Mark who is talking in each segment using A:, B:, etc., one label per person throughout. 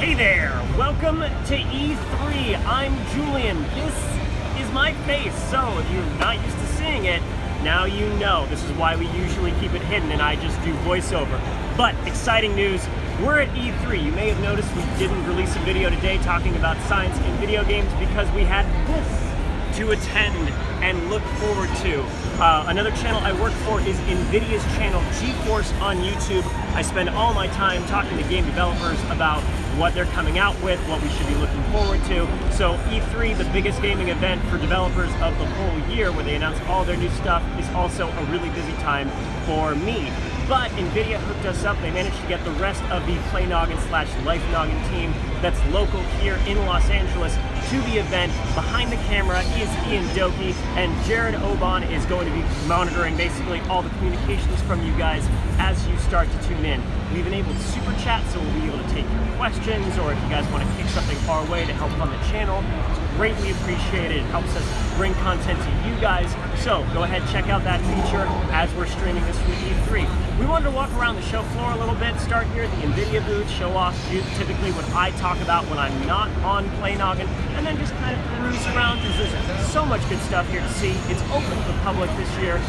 A: Hey there, welcome to E3. I'm Julian. This is my face, so if you're not used to seeing it, now you know. This is why we usually keep it hidden and I just do voiceover. But exciting news, we're at E3. You may have noticed we didn't release a video today talking about science in video games because we had this to attend and look forward to. Another channel I work for is Nvidia's channel, GeForce on YouTube. I spend all my time talking to game developers about what they're coming out with, what we should be looking forward to. So E3, the biggest gaming event for developers of the whole year, where they announce all their new stuff, is also a really busy time for me. But Nvidia hooked us up. They managed to get the rest of the Play Noggin / Life Noggin team that's local here in Los Angeles to the event. Behind the camera is Ian Doki, and Jared Oban is going to be monitoring basically all the communications from you guys as you start to tune in. We've enabled super chat, so we'll be able to take your questions, or if you guys want to kick something our way to help fund the channel, it's greatly appreciated. It helps us bring content to you guys. So go ahead, check out that feature as we're streaming this from E3. We wanted to walk around the show floor a little bit, start here at the Nvidia booth, show off typically what I talk about when I'm not on Play Noggin, and then just kind of peruse around because there's so much good stuff here to see. It's open to the public this year,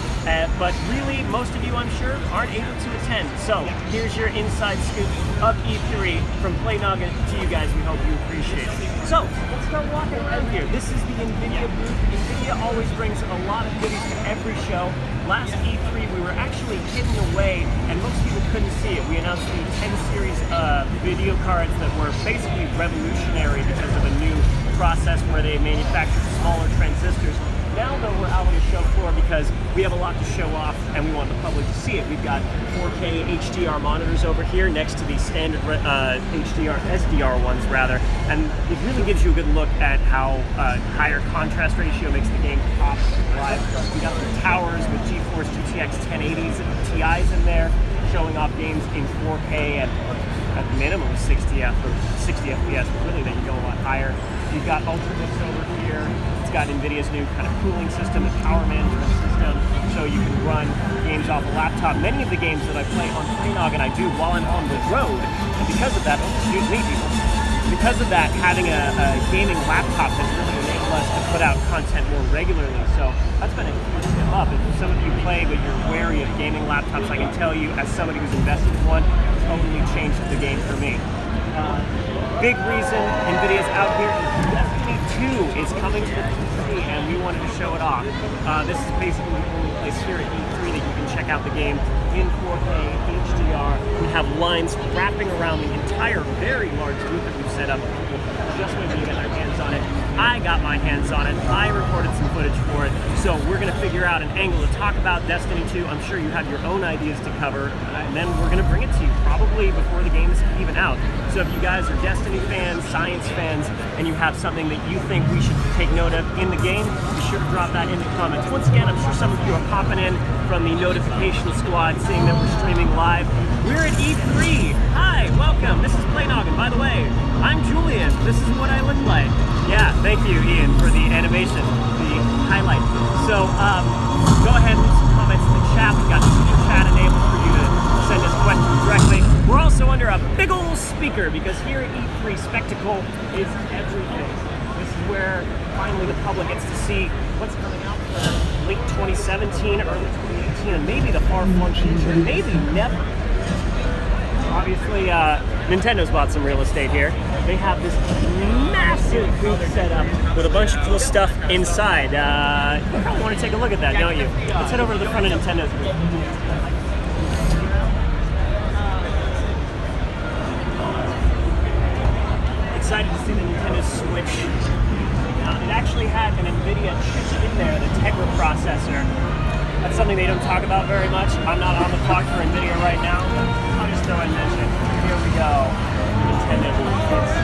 A: but really most of you, I'm sure, aren't able to attend. So here's your inside scoop of E3 from Play Noggin to you guys. We hope you appreciate it. So let's start walking around here. This is the Nvidia booth. Nvidia always brings a lot of goodies to every show. Last E3 we were actually hidden away and most people couldn't see it. We announced the 10 series video cards that were basically revolutionary because of a new process where they manufactured smaller transistors. Now though, we're out on the show floor because we have a lot to show off and we want the public to see it. We've got 4K HDR monitors over here next to the standard SDR ones rather, and it really gives you a good look at how higher contrast ratio makes the game pop live. We got the towers with GeForce GTX 1080s and TIs in there, showing off games in 4K at minimum 60 FPS, but really they can go a lot higher. You've got Ultrabooks over here. It's got Nvidia's new kind of cooling system, the power management system, so you can run games off a laptop. Many of the games that I play on Play Noggin I do while I'm on the road, and because of that, excuse me people, because of that, having a gaming laptop has really enabled us to put out content more regularly, so that's been a huge step up. If some of you play but you're wary of gaming laptops, I can tell you, as somebody who's invested in one, it's totally changed the game for me. Big reason Nvidia's out here is Destiny 2 is coming to the PC and we wanted to show it off. This is basically the only place here at E3 that you can check out the game in 4K HDR. We have lines wrapping around the entire very large booth that we've set up. People just waiting to get their hands on it. I got my hands on it. I recorded some footage for it. So we're going to figure out an angle to talk about Destiny 2. I'm sure you have your own ideas to cover, and then we're going to bring it to you probably before the game is even out. So if you guys are Destiny fans, science fans, and you have something that you think we should take note of in the game, be sure to drop that in the comments. Once again, I'm sure some of you are popping in from the notification squad, seeing that we're streaming live. We're at E3. Hi, welcome. This is Play Noggin. By the way, I'm Julian. This is what I look like. Yeah, thank you, Ian, for the animation, the highlight. So go ahead and leave some comments in the chat. We've got super chat enabled for you to send us questions directly. We're also under a big old speaker because here at E3, spectacle is everything. This is where finally the public gets to see what's coming out for late 2017, early 2018, and maybe the far-flung future, maybe never. Obviously, Nintendo's bought some real estate here. They have this massive booth set up with a bunch of cool stuff inside. You probably want to take a look at that, don't you? Let's head over to the front of Nintendo's booth. Excited to see the Nintendo Switch. It actually had an Nvidia chip in there, the Tegra processor. That's something they don't talk about very much. I'm not on the clock for Nvidia right now, but I'll just throw in mention. Here we go. Nintendo booth. It's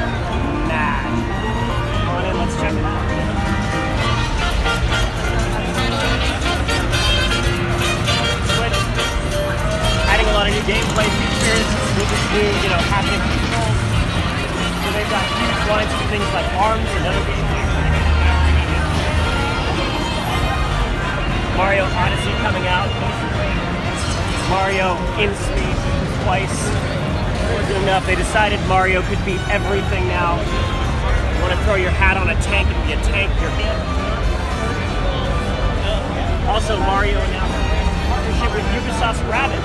A: mad. Come on in, let's check it out. Switch. Adding a lot of new gameplay features with this new, haptic controls. So they've got huge lines for things like ARMS and other games. Mario Odyssey coming out. Mario in space twice. wasn't enough. They decided Mario could beat everything now. You want to throw your hat on a tank and be a tank, you're in. Also, Mario announced a partnership with Ubisoft's Rabbit,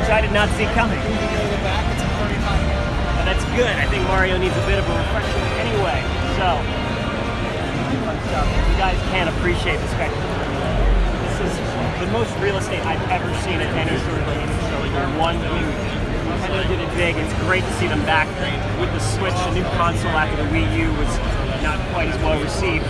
A: which I did not see coming. But that's good. I think Mario needs a bit of a refreshment anyway. So, fun stuff. You guys can't appreciate the spectacle. This is the most real estate I've ever seen at any sort of gaming show. They're one thing. Nintendo did it big. It's great to see them back with the Switch. The new console after the Wii U was not quite as well received,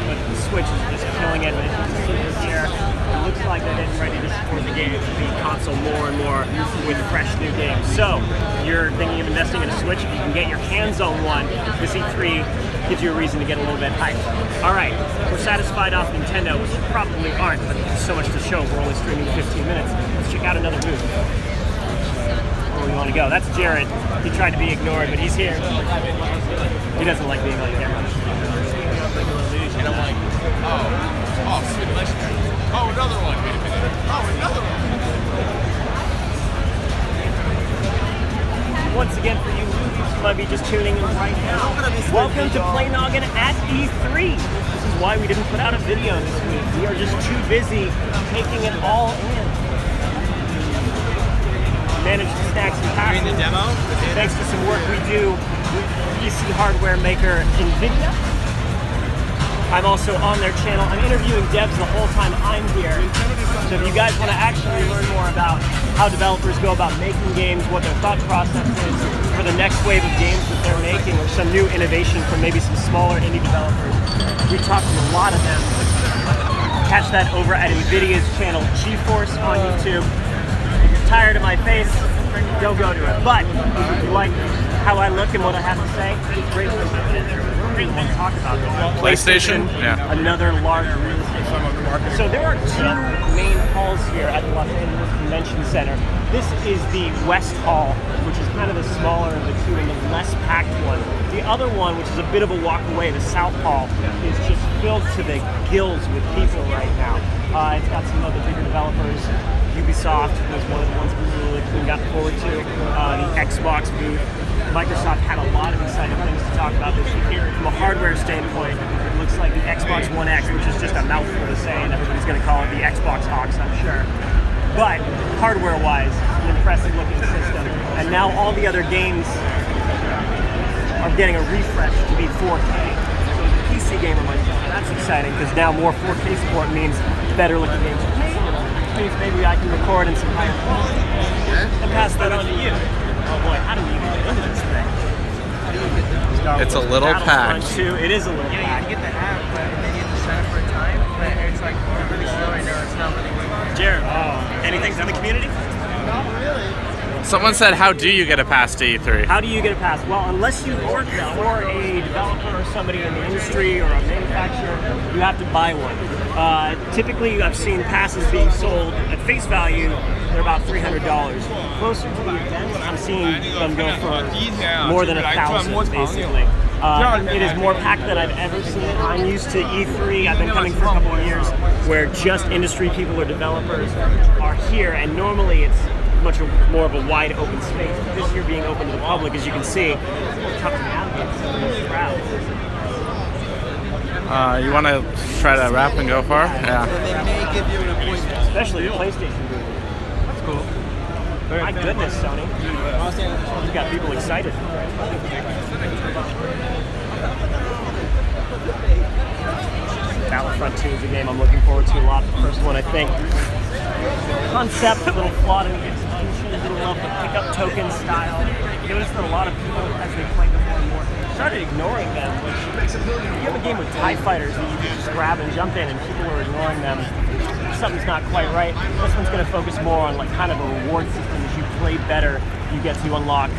A: but the Switch is just killing it. But as you can see here, it looks like they're getting ready to support the game, the console more and more with fresh new games. So, you're thinking of investing in a Switch, if you can get your hands on one, this E3 gives you a reason to get a little bit hyped. Alright, we're satisfied off Nintendo, which you probably aren't, but there's so much to show. We're only streaming 15 minutes. Let's check out another booth. Where we want to go. That's Jared. He tried to be ignored, but he's here. He doesn't like being on camera.
B: And I'm like, oh, sweet legendary. Oh, another one. Wait a minute. Oh, another one.
A: Once again, for you movies, you might be just tuning in right now. Welcome to Play Noggin at E3. This is why we didn't put out a video this week. We are just too busy taking it all in. Managed to snag some passes.
B: Doing the demo?
A: Thanks to some work we do with PC hardware maker Nvidia. I'm also on their channel. I'm interviewing devs the whole time I'm here. So if you guys want to actually learn more about how developers go about making games, what their thought process is for the next wave of games that they're making, or some new innovation from maybe some smaller indie developers, we talked to a lot of them. Catch that over at Nvidia's channel, GeForce on YouTube. If you're tired of my face, don't go to it. But if you like how I look and what I have to say, great to talk about this.
C: PlayStation? Yeah.
A: Another large real estate market. So there are two main halls here at the Los Angeles Convention Center. This is the West Hall, which is kind of the smaller of the two and the less packed one. The other one, which is a bit of a walk away, the South Hall, is just filled to the gills with people right now. It's got some other bigger developers. Ubisoft was one of the ones we really got forward to. The Xbox booth. Microsoft had a lot of exciting things to talk about this year. From a hardware standpoint, it looks like the Xbox One X, which is just a mouthful to say, and everybody's going to call it the Xbox Ox, I'm sure. But hardware-wise, an impressive-looking system. And now all the other games are getting a refresh to be 4K. So as a PC gamer myself, that's exciting, because now more 4K support means better-looking games. Which means maybe I can record in some higher quality and pass that on to you. Oh boy, how do we even get into this thing?
C: It's a little packed.
A: It is a little packed.
D: You get the app, but then you have to sign up for a time, but it's like really slow right now. It's not really working.
A: Jared, anything from the community?
D: Not really.
C: Someone said, how do you get a pass to E3?
A: How do you get a pass? Well, unless you work for a developer or somebody in the industry or a manufacturer, you have to buy one. Typically, I've seen passes being sold at face value. They're about $300. Closer to the event, I'm seeing them go for more than 1,000, basically. It is more packed than I've ever seen it. I'm used to E3. I've been coming for a couple of years where just industry people or developers are here, and normally it's much more of a wide open space. This year being open to the public, as you can see, it's tough to navigate some of these crowds.
C: You want to try to wrap and go far? Yeah.
D: They may give you an appointment.
A: Especially the PlayStation booth. That's cool. My goodness, Sony. You've got people excited. Battlefront 2 is a game I'm looking forward to a lot. The first one, I think. Concept, a little flawed in the execution. Didn't love the pickup token style. Noticed that a lot of people, as they played them more and more, started ignoring them. Which, you have a game with TIE fighters that you can just grab and jump in, and people are ignoring them. Something's not quite right. This one's going to focus more on like kind of a reward system. As you play better, you get to unlock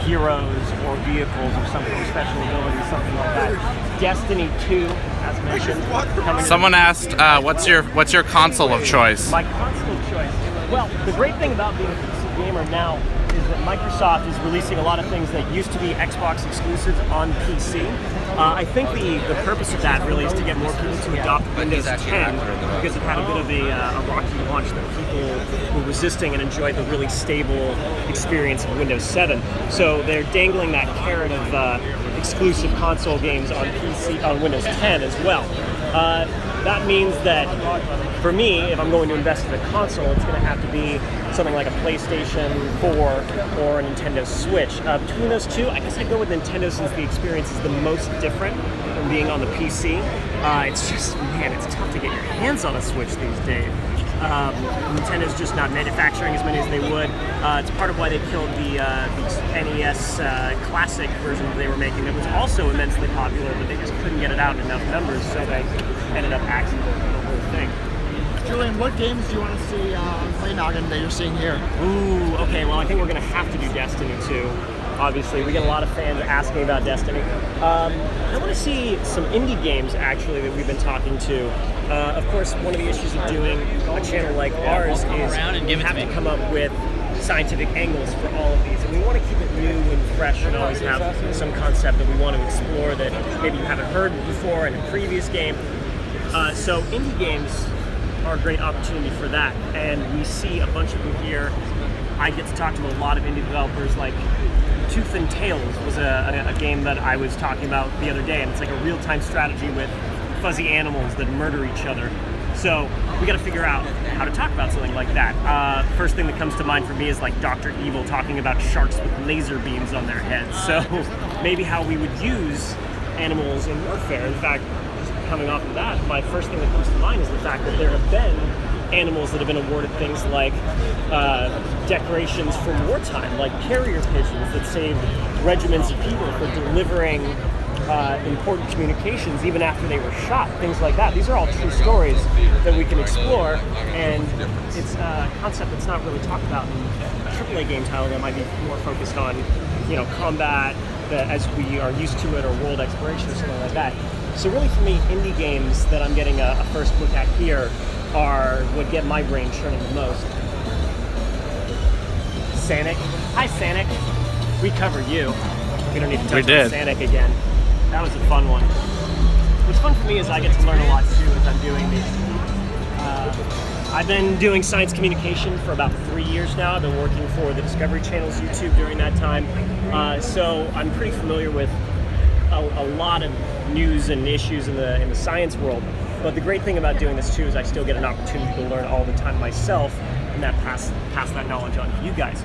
A: heroes or vehicles or something, or special abilities, something like that. Destiny 2, as mentioned.
C: Someone asked, what's your console of choice?
A: My console of choice. Well, the great thing about being a PC gamer now is that Microsoft is releasing a lot of things that used to be Xbox exclusives on PC. I think the purpose of that really is to get more people to adopt Windows 10 because it had a bit of a rocky launch that people were resisting and enjoyed the really stable experience of Windows 7. So they're dangling that carrot of exclusive console games on PC on Windows 10 as well. That means that for me, if I'm going to invest in a console, it's going to have to be something like a PlayStation 4 or a Nintendo Switch. Between those two, I guess I'd go with Nintendo since the experience is the most different from being on the PC. It's just, man, it's tough to get your hands on a Switch these days. Nintendo's just not manufacturing as many as they would. It's part of why they killed the NES Classic version that they were making that was also immensely popular, but they just couldn't get it out in enough numbers, so they ended up axing the whole thing.
E: Julian, what games do you want to see on Play Noggin that you're seeing here?
A: Ooh, okay, well I think we're going to have to do Destiny 2. Obviously, we get a lot of fans asking about Destiny. I want to see some indie games, actually, that we've been talking to. Of course, one of the issues of doing a channel like ours is we have to come up with scientific angles for all of these, and we want to keep it new and fresh and always have some concept that we want to explore that maybe you haven't heard before in a previous game. So indie games are a great opportunity for that, and we see a bunch of them here. I get to talk to a lot of indie developers, like Tooth and Tails was a game that I was talking about the other day, and it's like a real-time strategy with fuzzy animals that murder each other. So we got to figure out how to talk about something like that. First thing that comes to mind for me is like Dr. Evil talking about sharks with laser beams on their heads. So maybe how we would use animals in warfare. In fact, just coming off of that, my first thing that comes to mind is the fact that there have been animals that have been awarded things like decorations for wartime, like carrier pigeons that saved regiments of people for delivering important communications even after they were shot, things like that. These are all true stories that we can explore, and it's a concept that's not really talked about in AAA game title that might be more focused on, you know, combat as we are used to it, or world exploration or something like that. So really for me, indie games that I'm getting a first look at here are what get my brain churning the most. Sanic. Hi, Sanic. We covered you. We don't need to touch on Sanic again. That was a fun one. What's fun for me is I get to learn a lot too as I'm doing these. I've been doing science communication for about 3 years now. I've been working for the Discovery Channel's YouTube during that time. So I'm pretty familiar with a lot of news and issues in the science world. But the great thing about doing this too is I still get an opportunity to learn all the time myself, and that pass that knowledge on to you guys.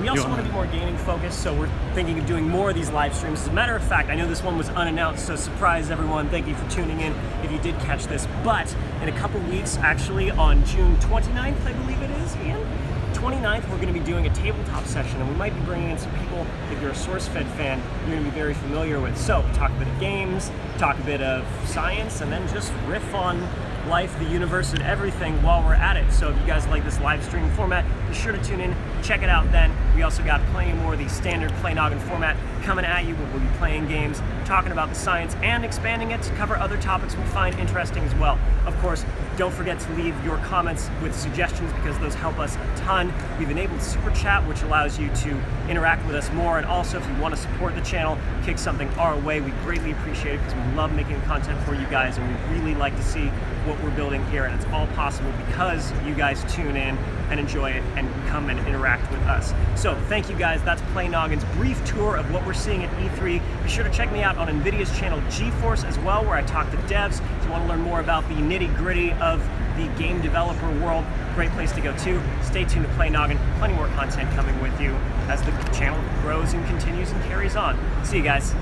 A: We also want to be more gaming focused, so we're thinking of doing more of these live streams. As a matter of fact, I know this one was unannounced, so surprise everyone, thank you for tuning in if you did catch this. But in a couple weeks, actually on June 29th, I believe it is, Ian? 29th, we're going to be doing a tabletop session, and we might be bringing in some people, if you're a SourceFed fan, you're going to be very familiar with. So, talk a bit of games, talk a bit of science, and then just riff on life, the universe, and everything while we're at it. So if you guys like this live stream format, be sure to tune in, check it out then. We also got plenty more of the standard Play Noggin format coming at you, where we'll be playing games, talking about the science, and expanding it to cover other topics we find interesting as well. Of course, don't forget to leave your comments with suggestions, because those help us a ton. We've enabled Super Chat, which allows you to interact with us more, and also if you want to support the channel, kick something our way, we greatly appreciate it, because we love making content for you guys, and we really like to see what we're building here, and it's all possible because you guys tune in and enjoy it and come and interact with us. So thank you guys. That's Play Noggin's brief tour of what we're seeing at E3. Be sure to check me out on Nvidia's channel GeForce as well, where I talk to devs. If you want to learn more about the nitty-gritty of the game developer world, great place to go too. Stay tuned to Play Noggin. Plenty more content coming with you as the channel grows and continues and carries on. See you guys.